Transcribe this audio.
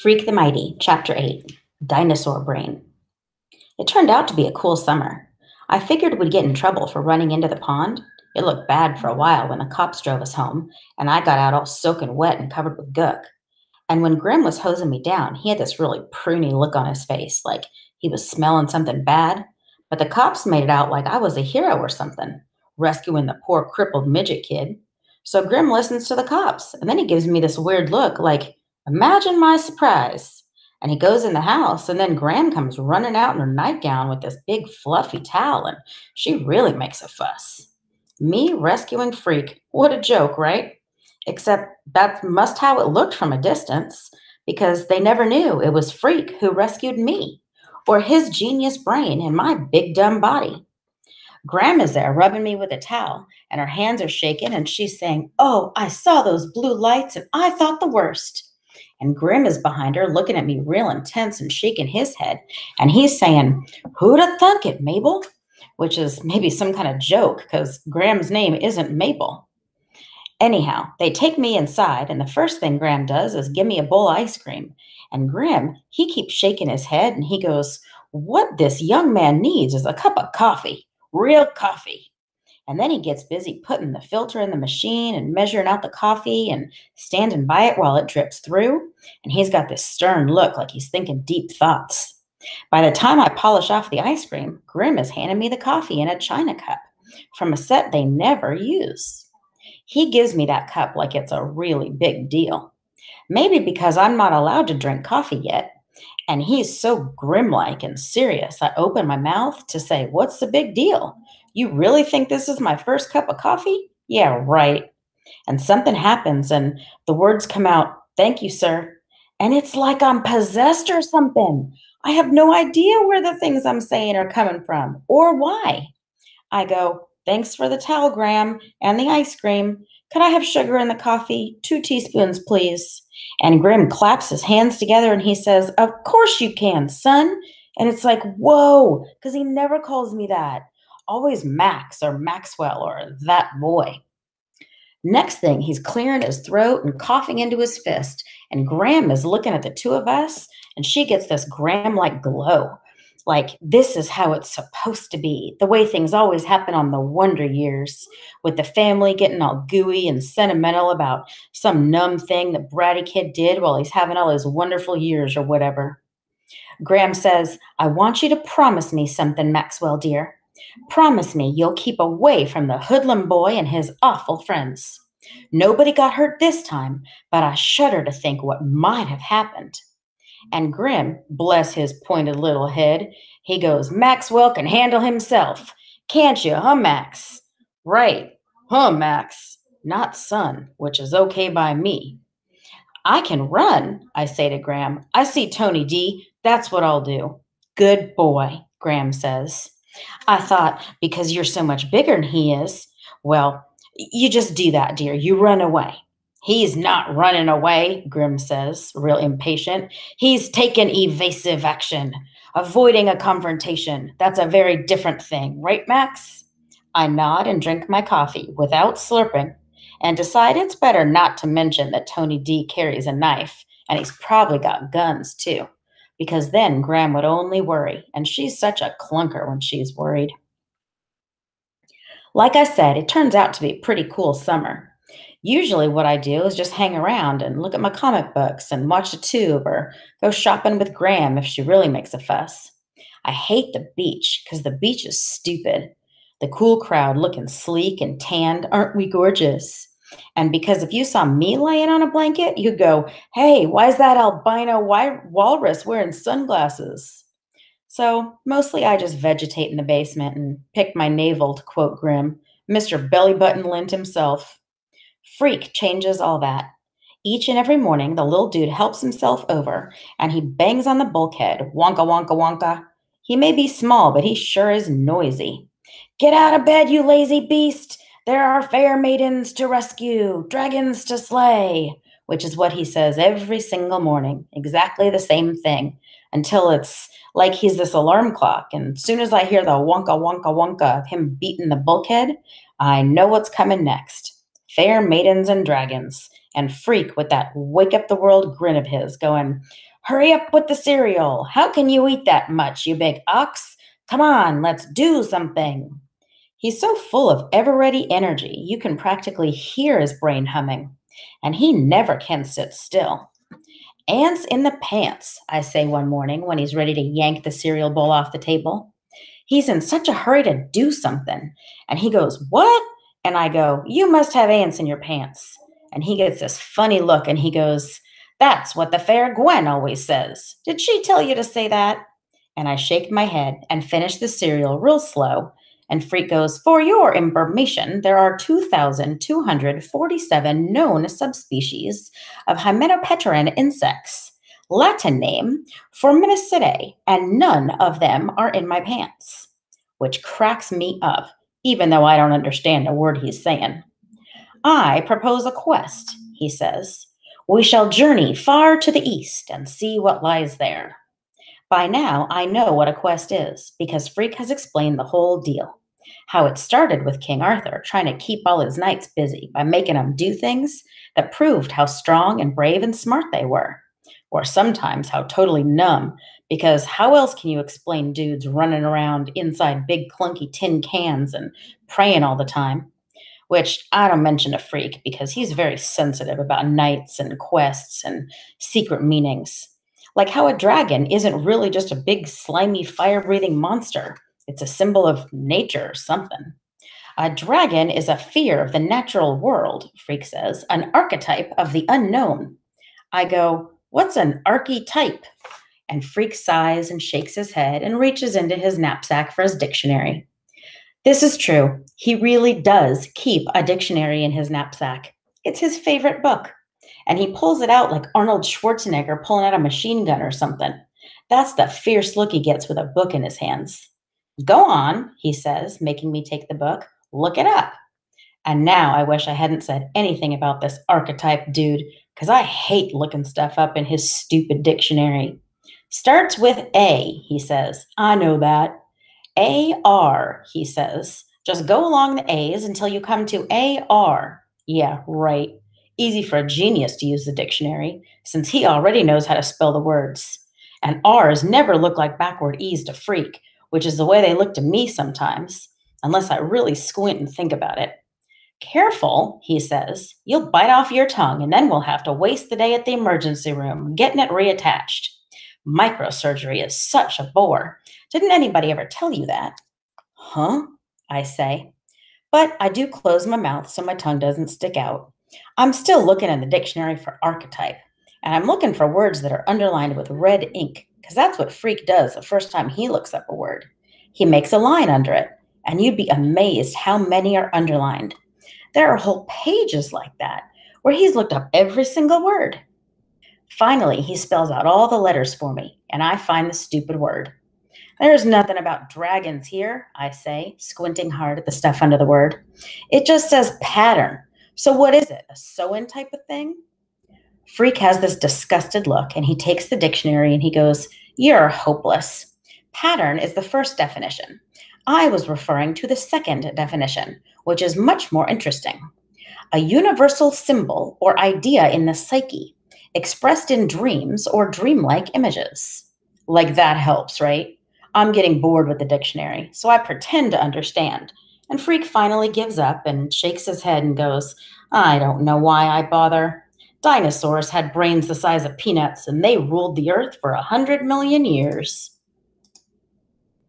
Freak the Mighty, Chapter 8, Dinosaur Brain. It turned out to be a cool summer. I figured we'd get in trouble for running into the pond. It looked bad for a while when the cops drove us home, and I got out all soaking wet and covered with gook. And when Grim was hosing me down, he had this really pruny look on his face, like he was smelling something bad. But the cops made it out like I was a hero or something, rescuing the poor crippled midget kid. So Grim listens to the cops, and then he gives me this weird look like, imagine my surprise. And he goes in the house, and then Gran comes running out in her nightgown with this big fluffy towel, and she really makes a fuss. Me rescuing Freak. What a joke, right? Except that's must how it looked from a distance, because they never knew it was Freak who rescued me, or his genius brain in my big dumb body. Gram is there rubbing me with a towel, and her hands are shaking, and she's saying, "Oh, I saw those blue lights, and I thought the worst." And Grim is behind her looking at me real intense and shaking his head, and he's saying, "Who'd have thunk it, Mabel?" Which is maybe some kind of joke, because Gram's name isn't Mabel. Anyhow, they take me inside, and the first thing Gram does is give me a bowl of ice cream. And Grim, he keeps shaking his head, and he goes, "What this young man needs is a cup of coffee. Real coffee." And then he gets busy putting the filter in the machine and measuring out the coffee and standing by it while it drips through. And he's got this stern look like he's thinking deep thoughts. By the time I polish off the ice cream, Grim is handing me the coffee in a china cup from a set they never use. He gives me that cup like it's a really big deal. Maybe because I'm not allowed to drink coffee yet. And he's so grim-like and serious, I open my mouth to say, "What's the big deal? You really think this is my first cup of coffee?" "Yeah, right." And something happens, and the words come out, "Thank you, sir." And it's like I'm possessed or something. I have no idea where the things I'm saying are coming from or why. I go, "Thanks for the towel, Gram, and the ice cream. Could I have sugar in the coffee? 2 teaspoons, please." And Grim claps his hands together and he says, "Of course you can, son." And it's like, whoa, because he never calls me that. Always Max or Maxwell or that boy. Next thing, he's clearing his throat and coughing into his fist. And Gram is looking at the two of us, and she gets this Gram like glow. Like, this is how it's supposed to be, the way things always happen on the Wonder Years, with the family getting all gooey and sentimental about some numb thing the bratty kid did while he's having all his wonderful years or whatever. Gram says, "I want you to promise me something, Maxwell dear. Promise me you'll keep away from the hoodlum boy and his awful friends. Nobody got hurt this time, but I shudder to think what might have happened." And Grim, bless his pointed little head, he goes, "Maxwell can handle himself. Can't you, huh, Max?" "Right, huh, Max. Not son, which is okay by me." "I can run," I say to Gram. "I see Tony D. That's what I'll do." "Good boy," Gram says. I thought, because you're so much bigger than he is, well, you just do that, dear. You run away. "He's not running away," Grim says, real impatient. "He's taking evasive action, avoiding a confrontation. That's a very different thing, right, Max?" I nod and drink my coffee without slurping and decide it's better not to mention that Tony D carries a knife, and he's probably got guns too, because then Gram would only worry, and she's such a clunker when she's worried. Like I said, it turns out to be a pretty cool summer. Usually, what I do is just hang around and look at my comic books and watch a tube or go shopping with Gram if she really makes a fuss. I hate the beach because the beach is stupid. The cool crowd looking sleek and tanned, aren't we gorgeous? And because if you saw me laying on a blanket, you'd go, "Hey, why is that albino walrus wearing sunglasses?" So mostly I just vegetate in the basement and pick my navel, to quote Grim, Mr. Bellybutton Lint himself. Freak changes all that. Each and every morning, the little dude helps himself over and he bangs on the bulkhead, wonka, wonka, wonka. He may be small, but he sure is noisy. "Get out of bed, you lazy beast! There are fair maidens to rescue, dragons to slay," which is what he says every single morning, exactly the same thing, until it's like he's this alarm clock. And as soon as I hear the wonka, wonka, wonka of him beating the bulkhead, I know what's coming next. Fair maidens and dragons, and Freak with that wake up the world grin of his, going, "Hurry up with the cereal. How can you eat that much, you big ox? Come on, let's do something." He's so full of ever ready energy, you can practically hear his brain humming, and he never can sit still. "Ants in the pants," I say one morning when he's ready to yank the cereal bowl off the table. He's in such a hurry to do something. And he goes, "What?" And I go, "You must have ants in your pants." And he gets this funny look and he goes, "That's what the fair Gwen always says. Did she tell you to say that?" And I shake my head and finish the cereal real slow. And Freak goes, "For your information, there are 2,247 known subspecies of Hymenopteran insects. Latin name Formicidae, and none of them are in my pants," which cracks me up, even though I don't understand a word he's saying. "I propose a quest," he says. "We shall journey far to the east and see what lies there." By now, I know what a quest is because Freak has explained the whole deal. How it started with King Arthur trying to keep all his knights busy by making them do things that proved how strong and brave and smart they were. Or sometimes how totally numb, because how else can you explain dudes running around inside big clunky tin cans and praying all the time? Which I don't mention to Freak because he's very sensitive about knights and quests and secret meanings. Like how a dragon isn't really just a big, slimy, fire breathing monster, it's a symbol of nature or something. A dragon is a fear of the natural world, Freak says, an archetype of the unknown. I go, "What's an archetype?" And Freak sighs and shakes his head and reaches into his knapsack for his dictionary. This is true. He really does keep a dictionary in his knapsack. It's his favorite book. And he pulls it out like Arnold Schwarzenegger pulling out a machine gun or something. That's the fierce look he gets with a book in his hands. "Go on," he says, making me take the book. "Look it up." And now I wish I hadn't said anything about this archetype dude, because I hate looking stuff up in his stupid dictionary. "Starts with A," he says. "I know that." "AR," he says. "Just go along the A's until you come to AR." Yeah, right. Easy for a genius to use the dictionary, since he already knows how to spell the words. And R's never look like backward E's to Freak, which is the way they look to me sometimes, unless I really squint and think about it. "Careful," he says. "You'll bite off your tongue, and then we'll have to waste the day at the emergency room getting it reattached. Microsurgery is such a bore. Didn't anybody ever tell you that?" "Huh?" I say. But I do close my mouth so my tongue doesn't stick out. I'm still looking in the dictionary for archetype, and I'm looking for words that are underlined with red ink, because that's what Freak does the first time he looks up a word. He makes a line under it, and you'd be amazed how many are underlined. There are whole pages like that, where he's looked up every single word. Finally, he spells out all the letters for me, and I find the stupid word. "There's nothing about dragons here," I say, squinting hard at the stuff under the word. "It just says pattern. So what is it, a sew-in type of thing?" Freak has this disgusted look, and he takes the dictionary and he goes, "You're hopeless. Pattern is the first definition. I was referring to the second definition, which is much more interesting. A universal symbol or idea in the psyche, expressed in dreams or dreamlike images." Like that helps, right? I'm getting bored with the dictionary, so I pretend to understand. And Freak finally gives up and shakes his head and goes, "I don't know why I bother. Dinosaurs had brains the size of peanuts, and they ruled the earth for 100 million years."